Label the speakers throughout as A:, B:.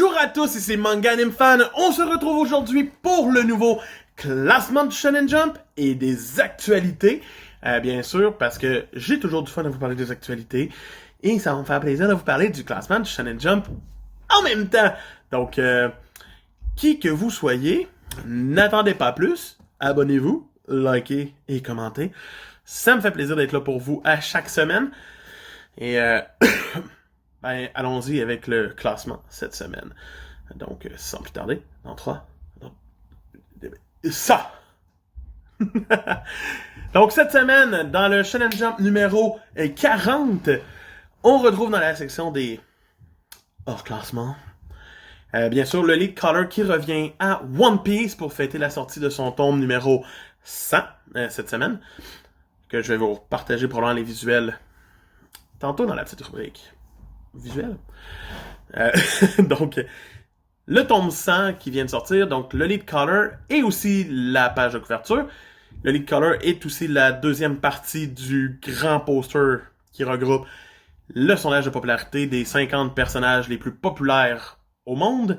A: Bonjour à tous, ici Manga Anime Fan. On se retrouve aujourd'hui pour le nouveau classement de Shonen Jump et des actualités. Bien sûr, parce que j'ai toujours du fun à vous parler des actualités. Et ça va me faire plaisir de vous parler du classement de Shonen Jump en même temps. Donc, qui que vous soyez, n'attendez pas plus. Abonnez-vous, likez et commentez. Ça me fait plaisir d'être là pour vous à chaque semaine. Et ben, allons-y avec le classement cette semaine. Donc, sans plus tarder, dans 3, ça! Donc, cette semaine, dans le Shonen Jump numéro 40, on retrouve dans la section des hors classement. Bien sûr, le lead caller qui revient à One Piece pour fêter la sortie de son tome numéro 100 cette semaine, que je vais vous partager probablement les visuels tantôt dans la petite rubrique visuelle. Donc, le tome 100 qui vient de sortir, donc le lead caller et aussi la page de couverture. Le lead caller est aussi la deuxième partie du grand poster qui regroupe le sondage de popularité des 50 personnages les plus populaires au monde,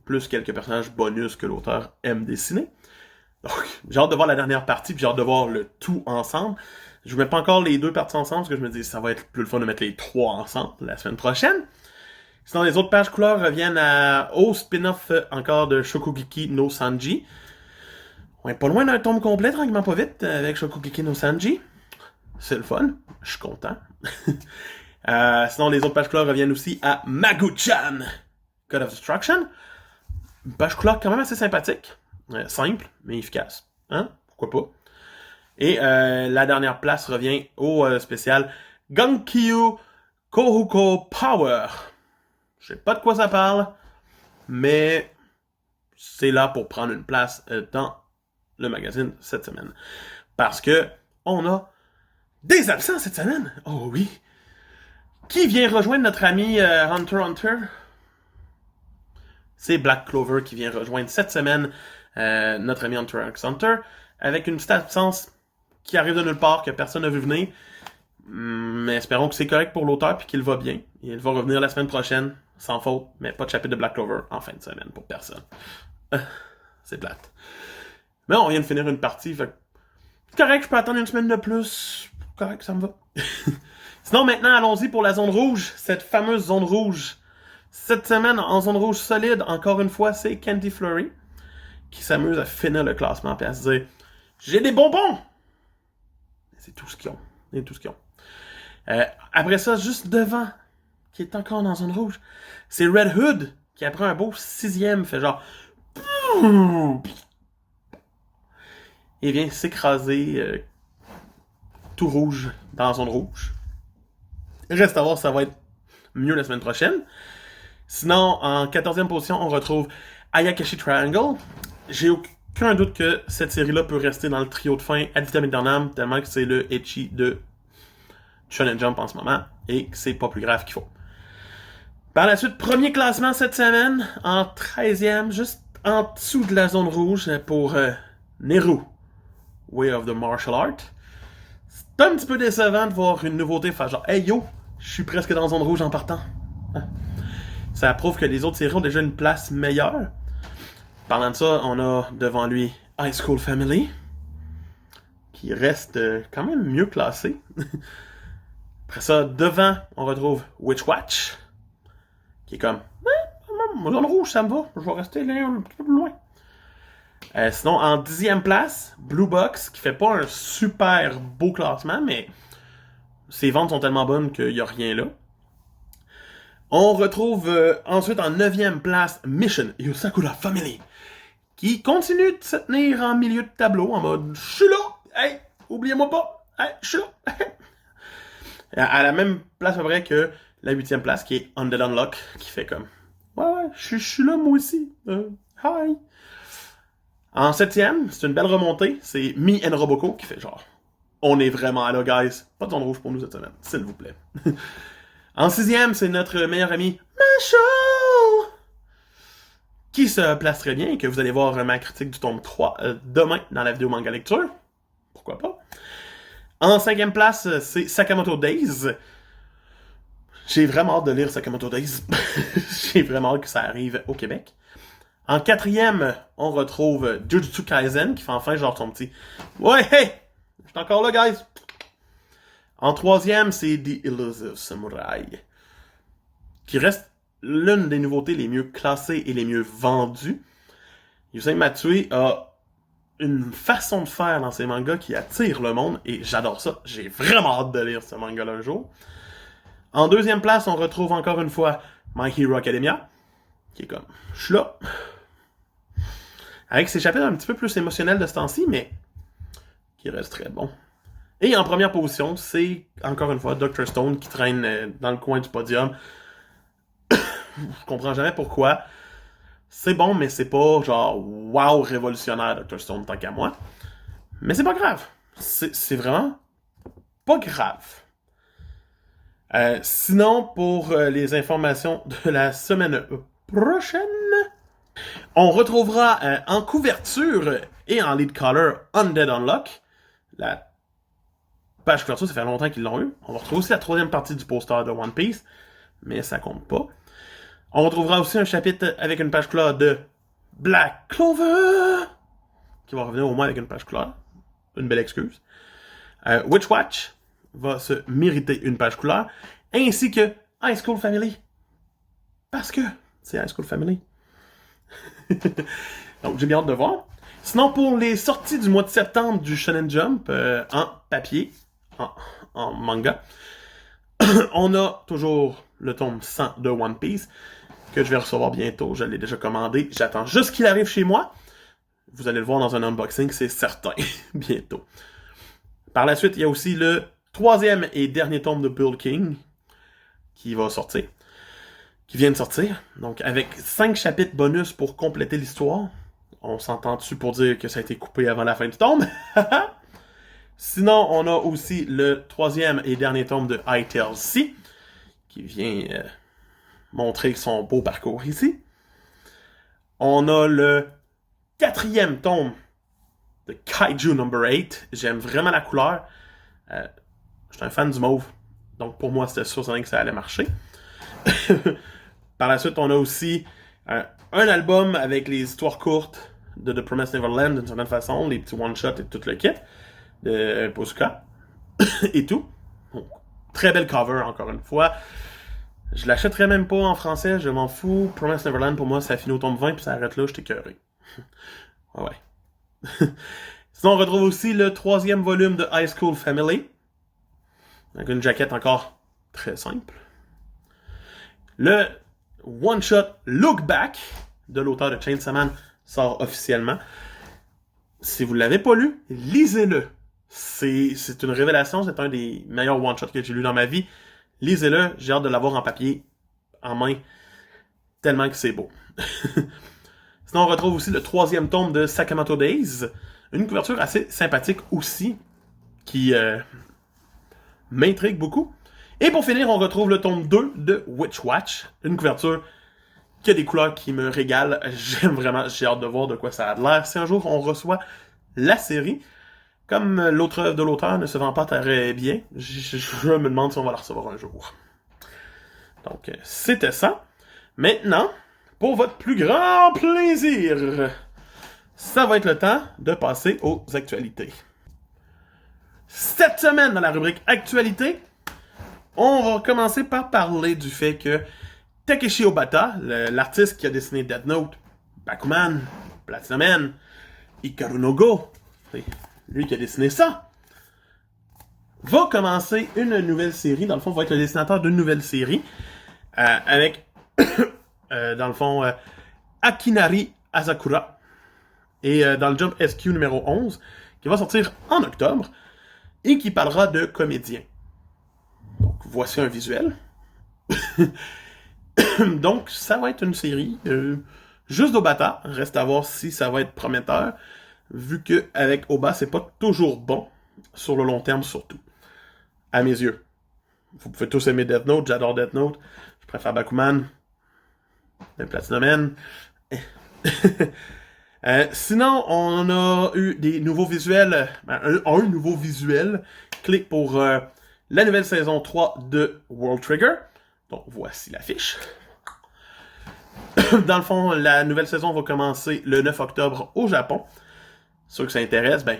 A: plus quelques personnages bonus que l'auteur aime dessiner. Donc, j'ai hâte de voir la dernière partie, puis j'ai hâte de voir le tout ensemble. Je ne mets pas encore les deux parties ensemble, parce que je me dis ça va être plus le fun de mettre les trois ensemble la semaine prochaine. Sinon, les autres pages couleurs reviennent au spin-off encore de Shokugeki no Sanji. On est pas loin d'un tome complet, tranquillement pas vite, avec Shokugeki no Sanji. C'est le fun, je suis content. Sinon, les autres pages couleurs reviennent aussi à Magu-chan, God of Destruction. Une page couleur quand même assez sympathique. Simple, mais efficace. Hein? Pourquoi pas? Et la dernière place revient au spécial Gankyu Kohuko Power. Je sais pas de quoi ça parle, mais c'est là pour prendre une place dans le magazine cette semaine. Parce que on a des absents cette semaine. Oh oui! Qui vient rejoindre notre ami Hunter x Hunter? C'est Black Clover qui vient rejoindre cette semaine notre ami Hunter x Hunter avec une petite absence qui arrive de nulle part, que personne n'a vu venir. Mais espérons que c'est correct pour l'auteur puis qu'il va bien. Il va revenir la semaine prochaine, sans faute, mais pas de chapitre de Black Clover en fin de semaine pour personne. C'est plate. Mais on vient de finir une partie, fait correct, je peux attendre une semaine de plus. Correct, ça me va. Sinon, maintenant, allons-y pour la zone rouge, cette fameuse zone rouge. Cette semaine, en zone rouge solide, encore une fois, c'est Candy Flurry qui s'amuse à finir le classement et à se dire « J'ai des bonbons! » C'est tout ce qu'ils ont. C'est tout ce qu'ils ont. Après ça, juste devant, qui est encore dans zone rouge, c'est Red Hood qui après un beau 6e fait genre et vient s'écraser tout rouge dans zone rouge. Reste à voir si ça va être mieux la semaine prochaine. Sinon, en 14e position, on retrouve Ayakashi Triangle. J'ai aucun doute que cette série-là peut rester dans le trio de fin ad vitam aeternam, tellement que c'est le ecchi de Shonen Jump en ce moment, et que c'est pas plus grave qu'il faut. Par la suite, premier classement cette semaine, en 13e, juste en dessous de la zone rouge, pour Neru, Way of the Martial Art. C'est un petit peu décevant de voir une nouveauté faire genre « Hey yo, je suis presque dans zone rouge en partant. » Ça prouve que les autres séries ont déjà une place meilleure. Parlant de ça, on a devant lui High School Family, qui reste quand même mieux classé. Après ça, devant, on retrouve Witch Watch, qui est comme zone rouge, ça me va, je vais rester là un petit peu plus loin. Sinon, en 10e place, Blue Box, qui fait pas un super beau classement, mais ses ventes sont tellement bonnes qu'il n'y a rien là. On retrouve ensuite en 9e place Mission Yosakura Family, qui continue de se tenir en milieu de tableau, en mode « Je suis là! Hey! Oubliez-moi pas! Hey! Je suis là! » À la même place à peu près que la 8e place, qui est Undead Unlock, qui fait comme « Ouais, je suis là moi aussi! Hi! » En 7e, c'est une belle remontée, c'est Me and Roboko, qui fait genre « On est vraiment là, guys! Pas de zone rouge pour nous cette semaine, s'il vous plaît! » En 6e, c'est notre meilleur ami Masho, qui se place très bien et que vous allez voir ma critique du tome 3 demain dans la vidéo manga lecture. Pourquoi pas. En 5e place, c'est Sakamoto Days. J'ai vraiment hâte de lire Sakamoto Days. J'ai vraiment hâte que ça arrive au Québec. En quatrième, on retrouve Jujutsu Kaisen, qui fait enfin genre son petit « Ouais, hey! Je suis encore là, guys! » En troisième, c'est The Elusive Samurai, qui reste l'une des nouveautés les mieux classées et les mieux vendues. Yusei Matsui a une façon de faire dans ses mangas qui attire le monde, et j'adore ça. J'ai vraiment hâte de lire ce manga-là un jour. En deuxième place, on retrouve encore une fois My Hero Academia, qui est comme « Je suis là! » Avec ses chapitres un petit peu plus émotionnels de ce temps-ci, mais qui reste très bon. Et en première position, c'est encore une fois Dr. Stone qui traîne dans le coin du podium. Je comprends jamais pourquoi. C'est bon, mais c'est pas genre wow révolutionnaire Dr. Stone tant qu'à moi. Mais c'est pas grave. C'est vraiment pas grave. Sinon, pour les informations de la semaine prochaine, on retrouvera en couverture et en lead color Undead Unlock. La page couverture, ça fait longtemps qu'ils l'ont eu. On va retrouver aussi la troisième partie du poster de One Piece, mais ça compte pas. On retrouvera aussi un chapitre avec une page couleur de Black Clover, qui va revenir au moins avec une page couleur. Une belle excuse. Witch Watch va se mériter une page couleur, ainsi que High School Family. Parce que c'est High School Family. Donc j'ai bien hâte de voir. Sinon, pour les sorties du mois de septembre du Shonen Jump en papier, en manga, on a toujours le tome 100 de One Piece, que je vais recevoir bientôt. Je l'ai déjà commandé. J'attends juste qu'il arrive chez moi. Vous allez le voir dans un unboxing, c'est certain. Bientôt. Par la suite, il y a aussi le troisième et dernier tome de Bull King qui va sortir. Qui vient de sortir. Donc, avec 5 chapitres bonus pour compléter l'histoire. On s'entend dessus pour dire que ça a été coupé avant la fin du tome. Sinon, on a aussi le troisième et dernier tome de ITLC, qui vient montrer son beau parcours ici. On a le quatrième tome de Kaiju Number 8. J'aime vraiment la couleur. Je suis un fan du mauve. Donc, pour moi, c'était sûr que ça allait marcher. Par la suite, on a aussi un album avec les histoires courtes de The Promised Neverland d'une certaine façon, les petits one-shots et tout le kit de Posuka et tout. Donc, très belle cover, encore une fois. Je l'achèterais même pas en français, je m'en fous. Promised Neverland, pour moi, ça finit au tome 20 puis ça arrête là, je t'ai écœuré. Ouais. Sinon, on retrouve aussi le troisième volume de High School Family, avec une jaquette encore très simple. Le one-shot Look Back de l'auteur de Chainsaw Man sort officiellement. Si vous ne l'avez pas lu, lisez-le. C'est une révélation, c'est un des meilleurs one-shots que j'ai lu dans ma vie. Lisez-le, j'ai hâte de l'avoir en papier, en main, tellement que c'est beau. Sinon, on retrouve aussi le troisième tome de Sakamoto Days, une couverture assez sympathique aussi, qui m'intrigue beaucoup. Et pour finir, on retrouve le tome 2 de Witch Watch, une couverture qui a des couleurs qui me régalent. J'aime vraiment, j'ai hâte de voir de quoi ça a l'air. Si un jour on reçoit la série, comme l'autre œuvre de l'auteur ne se vend pas très bien, je me demande si on va la recevoir un jour. Donc, c'était ça. Maintenant, pour votre plus grand plaisir, ça va être le temps de passer aux actualités. Cette semaine, dans la rubrique Actualité, on va commencer par parler du fait que Takeshi Obata, l'artiste qui a dessiné Death Note, Bakuman, Platinum Man, Hikaru no Go, c'est lui qui a dessiné ça, va commencer une nouvelle série. Dans le fond, va être le dessinateur d'une nouvelle série avec, dans le fond, Akinari Asakura. Et dans le Jump SQ numéro 11, qui va sortir en octobre, et qui parlera de comédiens. Donc, voici un visuel. Donc, ça va être une série juste d'Obata. Reste à voir si ça va être prometteur, vu qu'avec Oba, c'est pas toujours bon, sur le long terme surtout, à mes yeux. Vous pouvez tous aimer Death Note, j'adore Death Note, je préfère Bakuman, le Platinum Man. Sinon, on a eu des nouveaux visuels, un nouveau visuel clé pour la nouvelle saison 3 de World Trigger. Donc, voici l'affiche. Dans le fond, la nouvelle saison va commencer le 9 octobre au Japon. Ceux que ça intéresse, ben,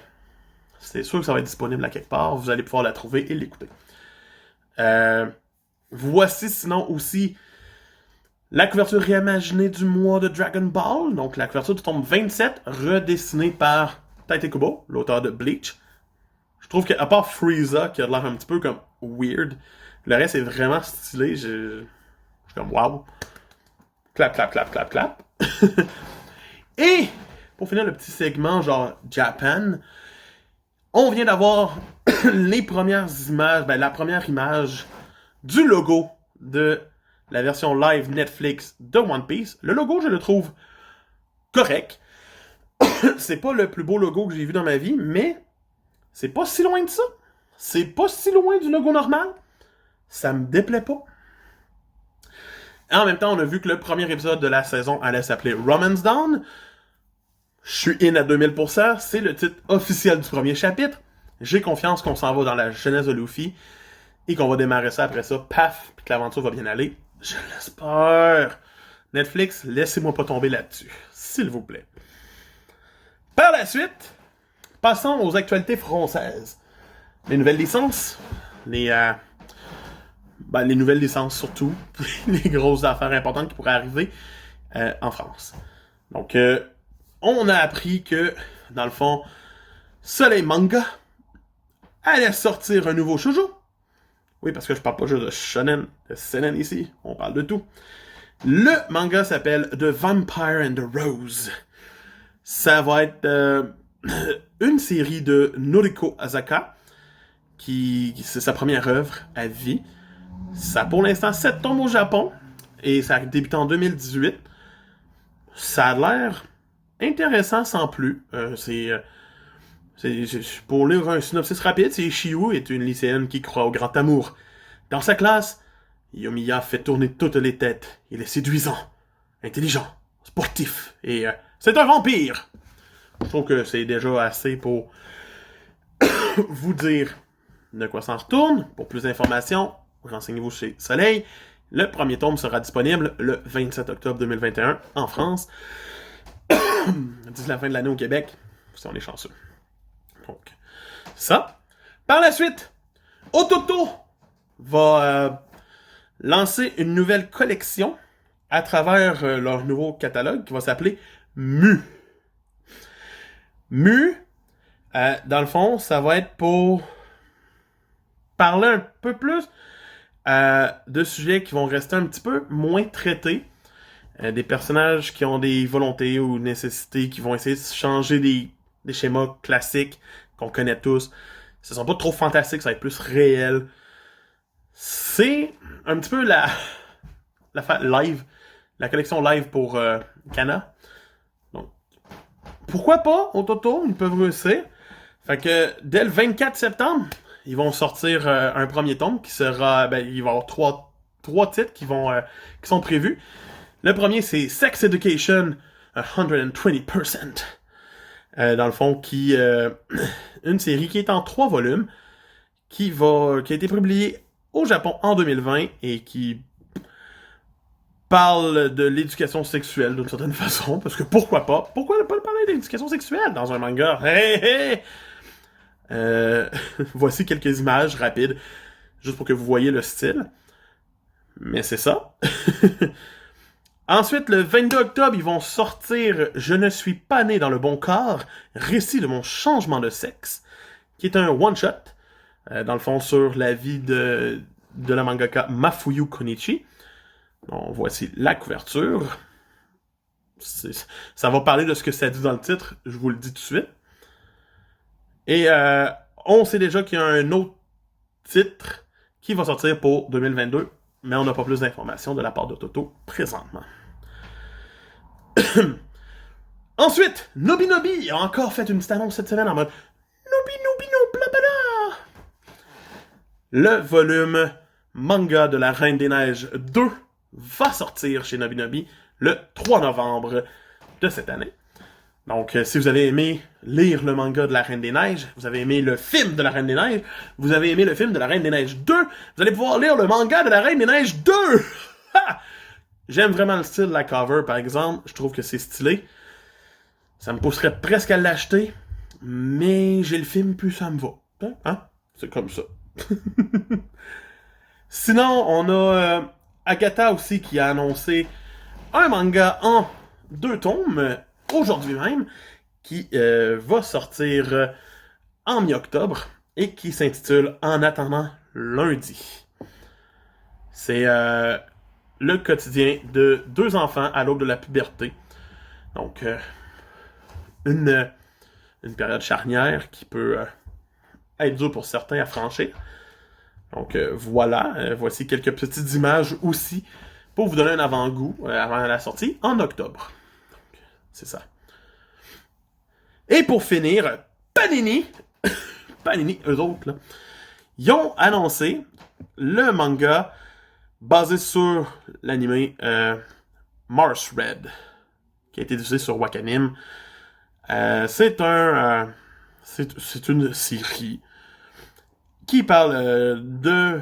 A: c'est sûr que ça va être disponible à quelque part. Vous allez pouvoir la trouver et l'écouter. Voici sinon aussi la couverture réimaginée du mois de Dragon Ball. Donc, la couverture du tome 27, redessinée par Tite Kubo, l'auteur de Bleach. Je trouve qu'à part Frieza, qui a l'air un petit peu comme weird, le reste est vraiment stylé. Je suis comme wow. Clap, clap, clap, clap, clap. Et, pour finir le petit segment genre Japan, on vient d'avoir les premières images, ben la première image du logo de la version live Netflix de One Piece. Le logo, je le trouve correct. C'est pas le plus beau logo que j'ai vu dans ma vie, mais c'est pas si loin de ça. C'est pas si loin du logo normal. Ça me déplaît pas. Et en même temps, on a vu que le premier épisode de la saison allait s'appeler Romance Dawn. Je suis in à 2000%. C'est le titre officiel du premier chapitre. J'ai confiance qu'on s'en va dans la jeunesse de Luffy et qu'on va démarrer ça après ça, paf, puis que l'aventure va bien aller. Je l'espère. Netflix, laissez-moi pas tomber là-dessus, s'il vous plaît. Par la suite, passons aux actualités françaises. Les nouvelles licences, les nouvelles licences surtout, les grosses affaires importantes qui pourraient arriver en France. Donc, on a appris que, dans le fond, Soleil Manga allait sortir un nouveau shoujo. Oui, parce que je parle pas juste de shonen, de seinen ici, on parle de tout. Le manga s'appelle The Vampire and the Rose. Ça va être une série de Noriko Asaka, qui c'est sa première œuvre à vie. Ça a pour l'instant 7 tomes au Japon, et ça a débuté en 2018. Ça a l'air intéressant sans plus. Pour lire un synopsis rapide, c'est Shiyu est une lycéenne qui croit au grand amour. Dans sa classe, Yomiya fait tourner toutes les têtes. Il est séduisant, intelligent, sportif, et c'est un vampire. Je trouve que c'est déjà assez pour vous dire de quoi s'en retourne. Pour plus d'informations, renseignez-vous chez Soleil. Le premier tome sera disponible le 27 octobre 2021 en France. D'ici la fin de l'année au Québec, si on est chanceux. Donc, ça. Par la suite, Ototo va lancer une nouvelle collection à travers leur nouveau catalogue qui va s'appeler Mu. Mu, dans le fond, ça va être pour parler un peu plus de sujets qui vont rester un petit peu moins traités. Des personnages qui ont des volontés ou nécessités, qui vont essayer de changer des schémas classiques qu'on connaît tous. Ce sont pas trop fantastiques, ça va être plus réel. C'est un petit peu la live, la collection live pour Kana. Donc, pourquoi pas, Ototo, ils peuvent réussir. Fait que dès le 24 septembre, ils vont sortir un premier tome qui sera, il va y avoir trois titres qui sont prévus. Le premier, c'est Sex Education 120%. Dans le fond, une série qui est en 3 volumes, qui a été publiée au Japon en 2020 et qui parle de l'éducation sexuelle d'une certaine façon, parce que pourquoi pas? Pourquoi ne pas parler d'éducation sexuelle dans un manga? Hey, hey! Voici quelques images rapides, juste pour que vous voyez le style. Mais c'est ça. Ensuite, le 22 octobre, ils vont sortir « Je ne suis pas né dans le bon corps, récit de mon changement de sexe », qui est un one-shot, dans le fond, sur la vie de la mangaka Mafuyu Konichi. Donc, voici la couverture. Ça va parler de ce que ça dit dans le titre, je vous le dis tout de suite. Et on sait déjà qu'il y a un autre titre qui va sortir pour 2022, mais on n'a pas plus d'informations de la part de Toto présentement. Ensuite, Nobinobi a encore fait une petite annonce cette semaine en mode Blabla. Le volume manga de la Reine des Neiges 2 va sortir chez Nobinobi le 3 novembre de cette année. Donc, si vous avez aimé lire le manga de la Reine des Neiges, vous avez aimé le film de la Reine des Neiges, vous avez aimé le film de la Reine des Neiges 2, vous allez pouvoir lire le manga de la Reine des Neiges 2! J'aime vraiment le style de la cover, par exemple. Je trouve que c'est stylé. Ça me pousserait presque à l'acheter, mais j'ai le film, puis ça me va. Hein? C'est comme ça. Sinon, on a Agatha aussi qui a annoncé un manga en 2 tomes, aujourd'hui même, qui va sortir en mi-octobre et qui s'intitule En attendant lundi. C'est le quotidien de 2 enfants à l'aube de la puberté. Donc, une période charnière qui peut être dure pour certains à franchir. Donc, voilà. Voici quelques petites images aussi pour vous donner un avant-goût avant la sortie en octobre. Donc, c'est ça. Et pour finir, Panini, eux autres, là, ils ont annoncé le manga basé sur l'anime Mars Red, qui a été diffusé sur Wakanim. C'est une série qui parle de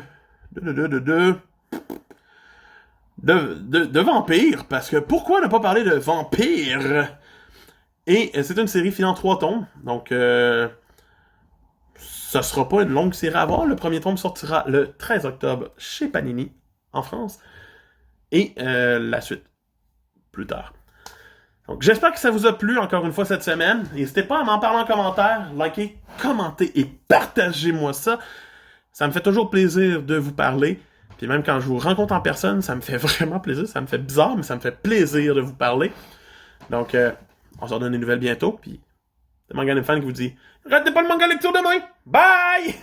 A: vampires, parce que pourquoi ne pas parler de vampires? Et c'est une série finie en 3 tomes, donc ça sera pas une longue série à voir. Le premier tome sortira le 13 octobre chez Panini, en France, et la suite, plus tard. Donc j'espère que ça vous a plu encore une fois cette semaine. N'hésitez pas à m'en parler en commentaire, likez, commentez et partagez-moi ça. Ça me fait toujours plaisir de vous parler. Puis même quand je vous rencontre en personne, ça me fait vraiment plaisir. Ça me fait bizarre, mais ça me fait plaisir de vous parler. Donc, on se redonne des nouvelles bientôt. Puis, c'est Manga Fan qui vous dit « Ratez pas le manga lecture demain! Bye! »